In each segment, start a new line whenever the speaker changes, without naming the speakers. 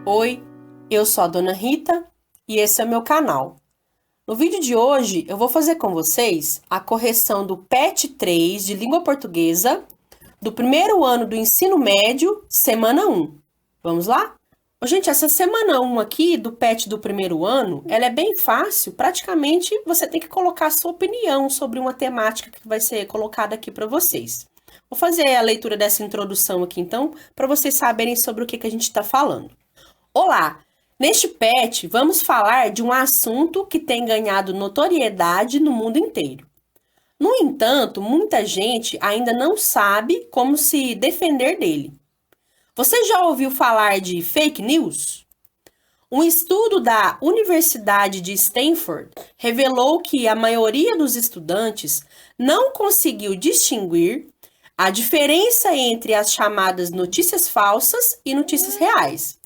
Oi, eu sou a Dona Rita e esse é o meu canal. No vídeo de hoje eu vou fazer com vocês a correção do PET 3 de língua portuguesa do primeiro ano do ensino médio, semana 1. Vamos lá? Gente, essa semana 1 aqui do PET do primeiro ano, ela é bem fácil, praticamente você tem que colocar a sua opinião sobre uma temática que vai ser colocada aqui para vocês. Vou fazer a leitura dessa introdução aqui então, para vocês saberem sobre o que a gente está falando. Olá! Neste PET, vamos falar de um assunto que tem ganhado notoriedade no mundo inteiro. No entanto, muita gente ainda não sabe como se defender dele. Você já ouviu falar de fake news? Um estudo da Universidade de Stanford revelou que a maioria dos estudantes não conseguiu distinguir a diferença entre as chamadas notícias falsas e notícias reais.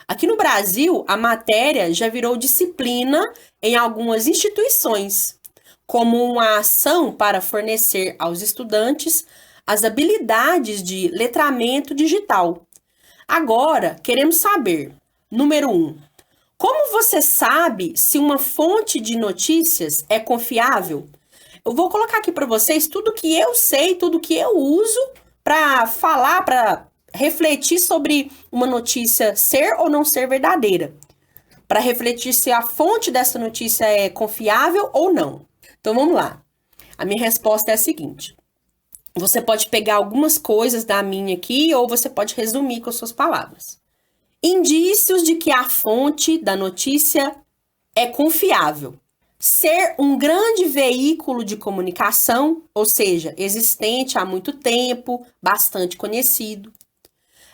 Aqui no Brasil, a matéria já virou disciplina em algumas instituições, como uma ação para fornecer aos estudantes as habilidades de letramento digital. Agora, queremos saber, número 1, como você sabe se uma fonte de notícias é confiável? Eu vou colocar aqui para vocês tudo que eu sei, tudo que eu uso para falar, para refletir sobre uma notícia ser ou não ser verdadeira, para refletir se a fonte dessa notícia é confiável ou não. Então vamos lá. A minha resposta é a seguinte: você pode pegar algumas coisas da minha aqui ou você pode resumir com as suas palavras. Indícios de que a fonte da notícia é confiável. Ser um grande veículo de comunicação, ou seja, existente há muito tempo, bastante conhecido.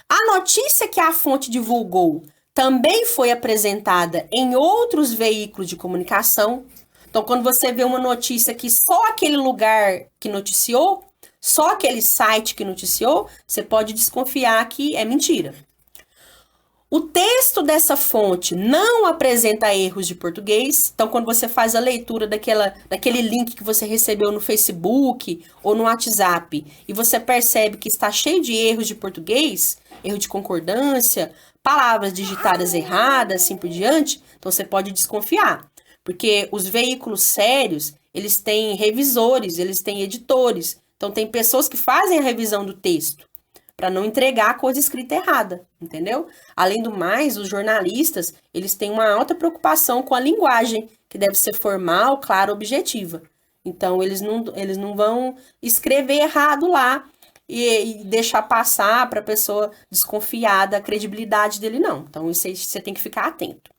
A notícia que a fonte divulgou também foi apresentada em outros veículos de comunicação. Então, quando você vê uma notícia que só aquele lugar que noticiou, só aquele site que noticiou, você pode desconfiar que é mentira. O texto dessa fonte não apresenta erros de português. Então, quando você faz a leitura daquele link que você recebeu no Facebook ou no WhatsApp e você percebe que está cheio de erros de português, erro de concordância, palavras digitadas erradas, assim por diante, então você pode desconfiar. Porque os veículos sérios, eles têm revisores, eles têm editores. Então, tem pessoas que fazem a revisão do texto para não entregar a coisa escrita errada, entendeu? Além do mais, os jornalistas, eles têm uma alta preocupação com a linguagem, que deve ser formal, clara, objetiva. Então, eles não vão escrever errado lá e deixar passar para a pessoa desconfiar da credibilidade dele, não. Então, isso aí você tem que ficar atento.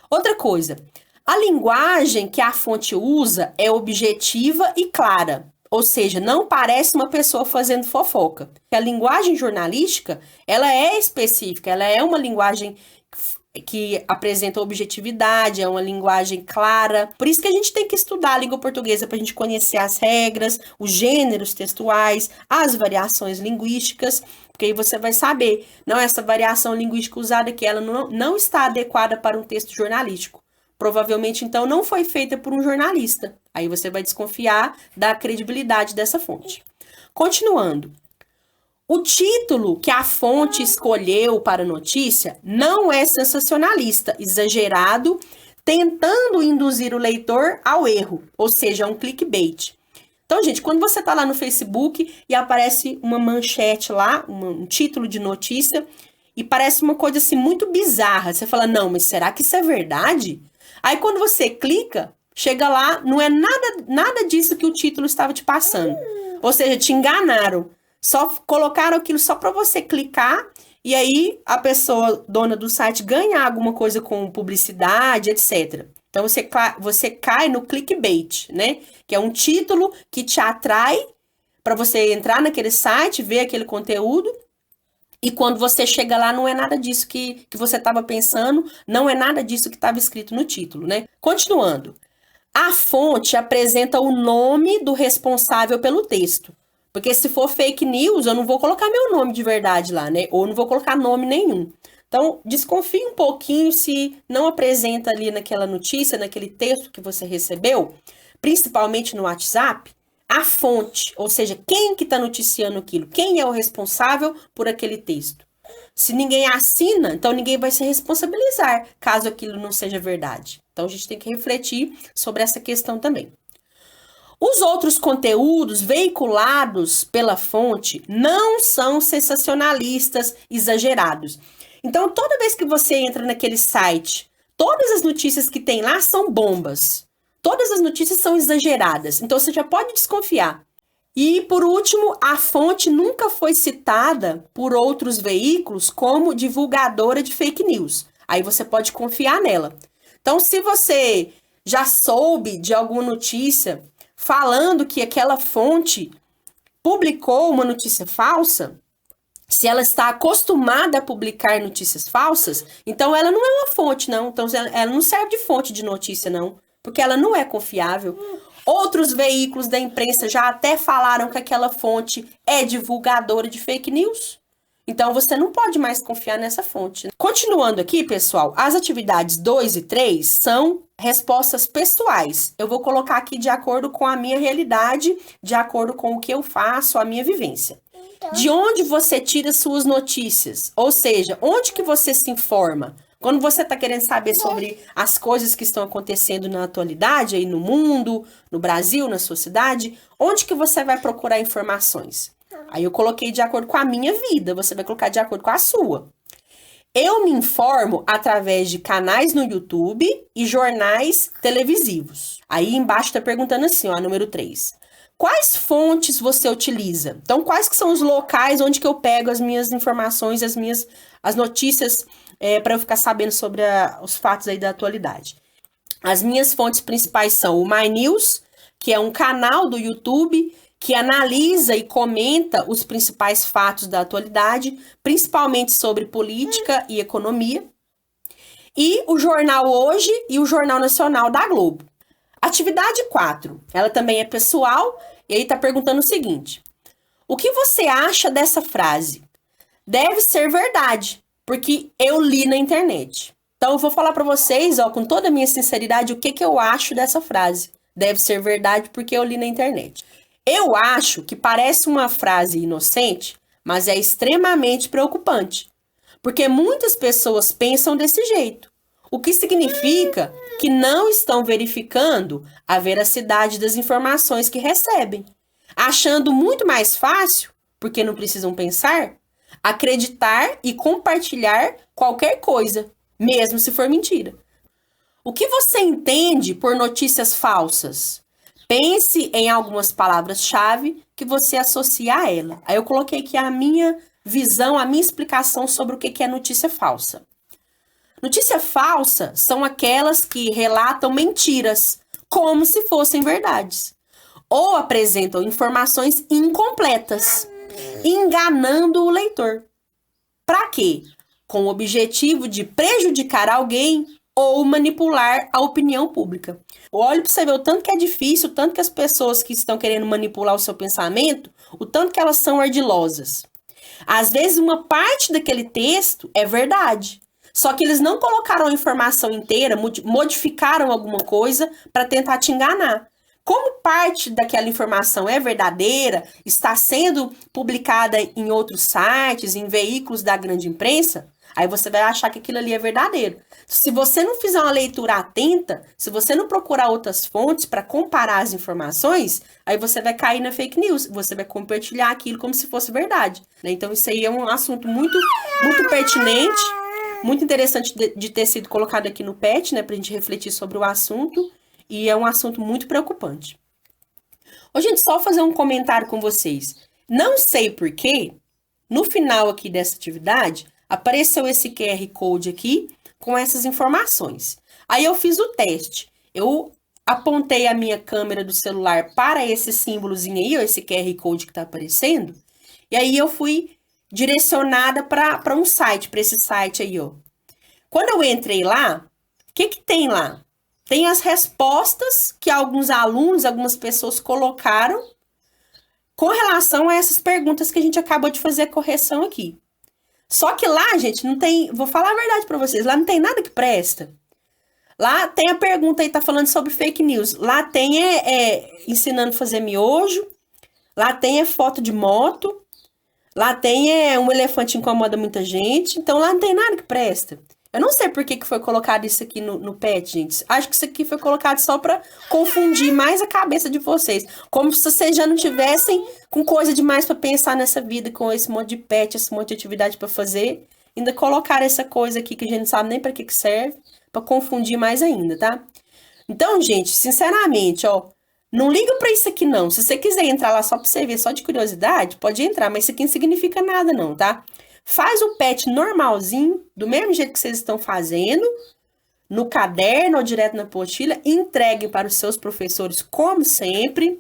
Outra coisa, a linguagem que a fonte usa é objetiva e clara. Ou seja, não parece uma pessoa fazendo fofoca. A linguagem jornalística, ela é específica, ela é uma linguagem que apresenta objetividade, é uma linguagem clara. Por isso que a gente tem que estudar a língua portuguesa para a gente conhecer as regras, os gêneros textuais, as variações linguísticas, porque aí você vai saber, não, essa variação linguística usada aqui, ela não está adequada para um texto jornalístico. Provavelmente, então, não foi feita por um jornalista. Aí você vai desconfiar da credibilidade dessa fonte. Continuando. O título que a fonte escolheu para a notícia não é sensacionalista, exagerado, tentando induzir o leitor ao erro, ou seja, um clickbait. Então, gente, quando você está lá no Facebook e aparece uma manchete lá, um título de notícia, e parece uma coisa assim muito bizarra, você fala, não, mas será que isso é verdade? Aí quando você clica, chega lá, não é nada disso que o título estava te passando. Ou seja, te enganaram. Só colocaram aquilo só para você clicar e aí a pessoa, dona do site, ganha alguma coisa com publicidade, etc. Então você cai no clickbait, né? Que é um título que te atrai para você entrar naquele site, ver aquele conteúdo. E quando você chega lá, não é nada disso que você estava pensando, não é nada disso que estava escrito no título, né? Continuando. A fonte apresenta o nome do responsável pelo texto. Porque se for fake news, eu não vou colocar meu nome de verdade lá, né? Ou não vou colocar nome nenhum. Então, desconfie um pouquinho se não apresenta ali naquela notícia, naquele texto que você recebeu, principalmente no WhatsApp, a fonte, ou seja, quem que está noticiando aquilo, quem é o responsável por aquele texto. Se ninguém assina, então ninguém vai se responsabilizar caso aquilo não seja verdade. Então a gente tem que refletir sobre essa questão também. Os outros conteúdos veiculados pela fonte não são sensacionalistas, exagerados. Então, toda vez que você entra naquele site, todas as notícias que tem lá são bombas. Todas as notícias são exageradas. Então, você já pode desconfiar. E, por último, a fonte nunca foi citada por outros veículos como divulgadora de fake news. Aí você pode confiar nela. Então, se você já soube de alguma notícia falando que aquela fonte publicou uma notícia falsa, se ela está acostumada a publicar notícias falsas, então ela não é uma fonte, não. Então, ela não serve de fonte de notícia, não. Porque ela não é confiável. Outros veículos da imprensa já até falaram que aquela fonte é divulgadora de fake news. Então, você não pode mais confiar nessa fonte. Continuando aqui, pessoal, as atividades 2 e 3 são respostas pessoais. Eu vou colocar aqui de acordo com a minha realidade, de acordo com o que eu faço, a minha vivência. De onde você tira suas notícias? Ou seja, onde que você se informa? Quando você está querendo saber sobre as coisas que estão acontecendo na atualidade, aí no mundo, no Brasil, na sua cidade, onde que você vai procurar informações? Aí eu coloquei de acordo com a minha vida, você vai colocar de acordo com a sua. Eu me informo através de canais no YouTube e jornais televisivos. Aí embaixo está perguntando assim, ó, número 3. Quais fontes você utiliza? Então, quais que são os locais onde que eu pego as minhas informações, as notícias para eu ficar sabendo sobre os fatos aí da atualidade? As minhas fontes principais são o My News, que é um canal do YouTube que analisa e comenta os principais fatos da atualidade, principalmente sobre política e economia. E o Jornal Hoje e o Jornal Nacional da Globo. Atividade 4, ela também é pessoal, e aí tá perguntando o seguinte: o que você acha dessa frase? Deve ser verdade, porque eu li na internet. Então eu vou falar para vocês, ó, com toda a minha sinceridade, o que eu acho dessa frase. Deve ser verdade, porque eu li na internet. Eu acho que parece uma frase inocente, mas é extremamente preocupante, porque muitas pessoas pensam desse jeito. O que significa que não estão verificando a veracidade das informações que recebem, achando muito mais fácil, porque não precisam pensar, acreditar e compartilhar qualquer coisa, mesmo se for mentira. O que você entende por notícias falsas? Pense em algumas palavras-chave que você associa a ela. Aí eu coloquei aqui a minha visão, a minha explicação sobre o que é notícia falsa. Notícia falsa são aquelas que relatam mentiras, como se fossem verdades, ou apresentam informações incompletas, enganando o leitor. Para quê? Com o objetivo de prejudicar alguém ou manipular a opinião pública. Olha para você ver o tanto que é difícil, o tanto que as pessoas que estão querendo manipular o seu pensamento, o tanto que elas são ardilosas. Às vezes uma parte daquele texto é verdade, só que eles não colocaram a informação inteira, modificaram alguma coisa para tentar te enganar. Como parte daquela informação é verdadeira, está sendo publicada em outros sites, em veículos da grande imprensa, aí você vai achar que aquilo ali é verdadeiro. Se você não fizer uma leitura atenta, se você não procurar outras fontes para comparar as informações, aí você vai cair na fake news, você vai compartilhar aquilo como se fosse verdade, né? Então isso aí é um assunto muito pertinente, muito interessante de ter sido colocado aqui no PET, né, para a gente refletir sobre o assunto, e é um assunto muito preocupante. Ô, gente, só fazer um comentário com vocês. Não sei porquê, no final aqui dessa atividade, apareceu esse QR Code aqui com essas informações. Aí eu fiz o teste. Eu apontei a minha câmera do celular para esse símbolozinho aí, ó, esse QR Code que tá aparecendo, e aí eu fui direcionada para um site, para esse site aí, ó. Quando eu entrei lá, o que tem lá? Tem as respostas que alguns alunos, algumas pessoas colocaram com relação a essas perguntas que a gente acabou de fazer a correção aqui. Só que lá, gente, não tem... Vou falar a verdade para vocês, lá não tem nada que presta. Lá tem a pergunta aí, tá falando sobre fake news. Lá tem ensinando a fazer miojo. Lá tem foto de moto. Lá tem um elefante incomoda muita gente, então lá não tem nada que presta. Eu não sei por que foi colocado isso aqui no pet, gente. Acho que isso aqui foi colocado só pra confundir mais a cabeça de vocês. Como se vocês já não tivessem com coisa demais pra pensar nessa vida, com esse monte de pet, esse monte de atividade pra fazer. Ainda colocar essa coisa aqui que a gente não sabe nem pra que serve, pra confundir mais ainda, tá? Então, gente, sinceramente, ó, não liga pra isso aqui não. Se você quiser entrar lá só pra você ver, só de curiosidade, pode entrar, mas isso aqui não significa nada não, tá? Faz o pet normalzinho, do mesmo jeito que vocês estão fazendo, no caderno ou direto na apostila, e entreguem para os seus professores como sempre,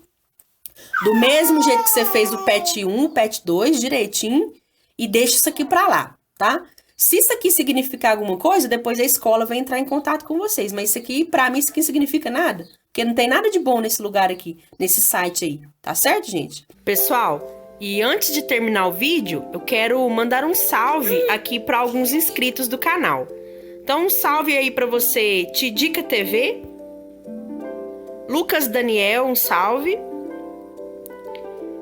do mesmo jeito que você fez o pet 1, o pet 2, direitinho, e deixa isso aqui pra lá, tá? Se isso aqui significar alguma coisa, depois a escola vai entrar em contato com vocês. Mas isso aqui, pra mim, isso aqui não significa nada. Porque não tem nada de bom nesse lugar aqui, nesse site aí. Tá certo, gente? Pessoal, e antes de terminar o vídeo, eu quero mandar um salve aqui para alguns inscritos do canal. Então, um salve aí para você, Tidica TV. Lucas Daniel, um salve.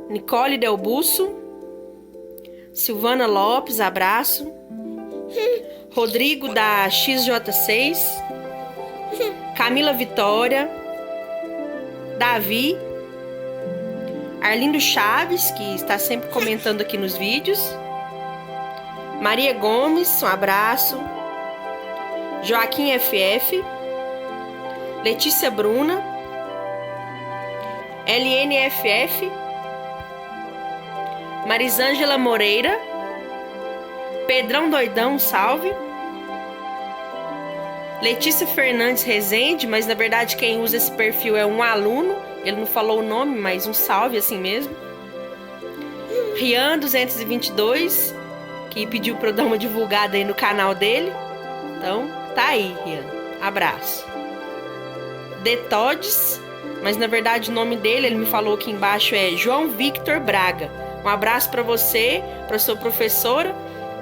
Nicole Del Busso. Silvana Lopes, abraço. Rodrigo da XJ6, Camila Vitória, Davi, Arlindo Chaves, que está sempre comentando aqui nos vídeos, Maria Gomes, um abraço, Joaquim FF, Letícia Bruna, LNFF, Marisângela Moreira, Pedrão Doidão, salve. Letícia Fernandes Rezende, mas na verdade quem usa esse perfil é um aluno. Ele não falou o nome, mas um salve assim mesmo. Rian 222, que pediu pra eu dar uma divulgada aí no canal dele. Então, tá aí, Rian. Abraço. Detodes, mas na verdade o nome dele, ele me falou aqui embaixo, é João Victor Braga. Um abraço pra você, pra sua professora.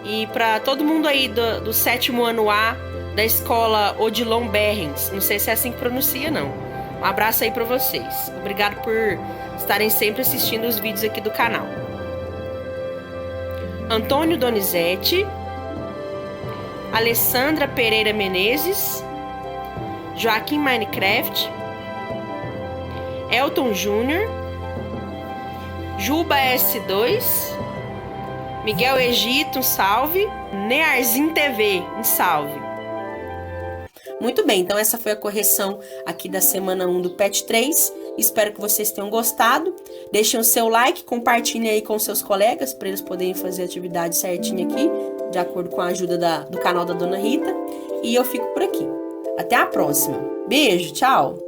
E para todo mundo aí do 7º ano A da escola Odilon Berrens. Não sei se é assim que pronuncia, não. Um abraço aí para vocês. Obrigado por estarem sempre assistindo os vídeos aqui do canal. Antônio Donizete. Alessandra Pereira Menezes. Joaquim Minecraft. Elton Júnior. Juba S2. Miguel Egito, um salve. Nearzin TV, um salve. Muito bem, então essa foi a correção aqui da semana 1 do PET 3. Espero que vocês tenham gostado. Deixem o seu like, compartilhem aí com seus colegas para eles poderem fazer a atividade certinha aqui, de acordo com a ajuda do canal da Dona Rita. E eu fico por aqui. Até a próxima. Beijo, tchau!